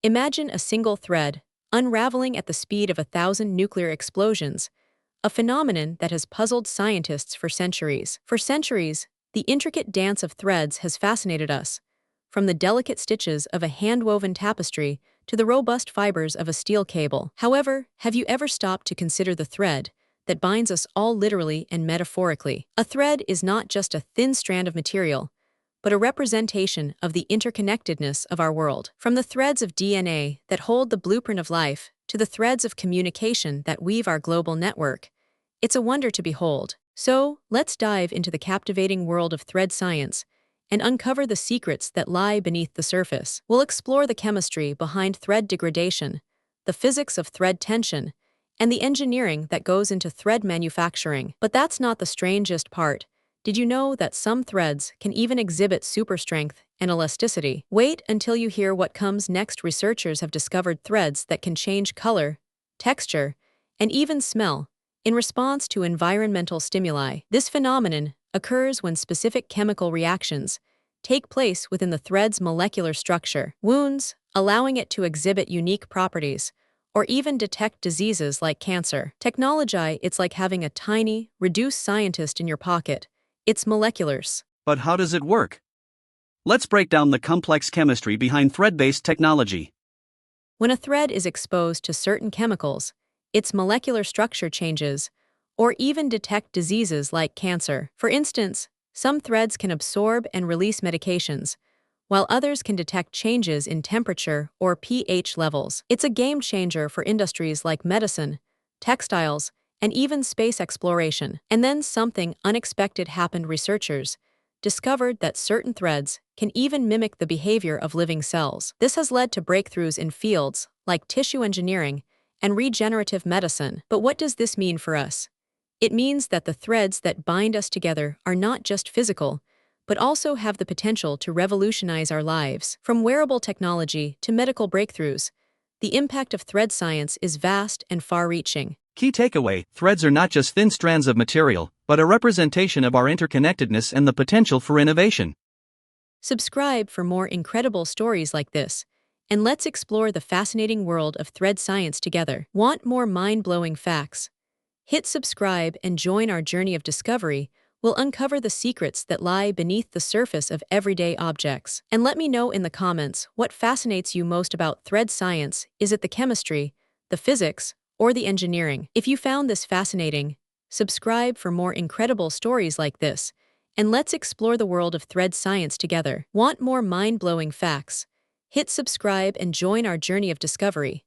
Imagine a single thread, unraveling at the speed of 1,000 nuclear explosions, a phenomenon that has puzzled scientists for centuries. For centuries, the intricate dance of threads has fascinated us, from the delicate stitches of a hand-woven tapestry to the robust fibers of a steel cable. However, have you ever stopped to consider the thread that binds us all literally and metaphorically? A thread is not just a thin strand of material, but a representation of the interconnectedness of our world. From the threads of DNA that hold the blueprint of life to the threads of communication that weave our global network, it's a wonder to behold. So, let's dive into the captivating world of thread science and uncover the secrets that lie beneath the surface. We'll explore the chemistry behind thread degradation, the physics of thread tension, and the engineering that goes into thread manufacturing. But that's not the strangest part. Did you know that some threads can even exhibit superstrength and elasticity? Wait until you hear what comes next. Researchers have discovered threads that can change color, texture, and even smell in response to environmental stimuli. This phenomenon occurs when specific chemical reactions take place within the thread's molecular structure, wounds, allowing it to exhibit unique properties, or even detect diseases like cancer. Technology, it's like having a tiny, reduced scientist in your pocket. It's moleculars. But how does it work? Let's break down the complex chemistry behind thread-based technology. When a thread is exposed to certain chemicals, its molecular structure changes, or even detect diseases like cancer. For instance, some threads can absorb and release medications, while others can detect changes in temperature or pH levels. It's a game changer for industries like medicine, textiles, and even space exploration. And then something unexpected happened. Researchers discovered that certain threads can even mimic the behavior of living cells. This has led to breakthroughs in fields like tissue engineering and regenerative medicine. But what does this mean for us? It means that the threads that bind us together are not just physical, but also have the potential to revolutionize our lives. From wearable technology to medical breakthroughs, the impact of thread science is vast and far-reaching. Key takeaway: threads are not just thin strands of material, but a representation of our interconnectedness and the potential for innovation. Subscribe for more incredible stories like this, and let's explore the fascinating world of thread science together. Want more mind-blowing facts? Hit subscribe and join our journey of discovery. We'll uncover the secrets that lie beneath the surface of everyday objects. And let me know in the comments what fascinates you most about thread science. Is it the chemistry, the physics, or the engineering? If you found this fascinating, subscribe for more incredible stories like this, and let's explore the world of thread science together. Want more mind-blowing facts? Hit subscribe and join our journey of discovery.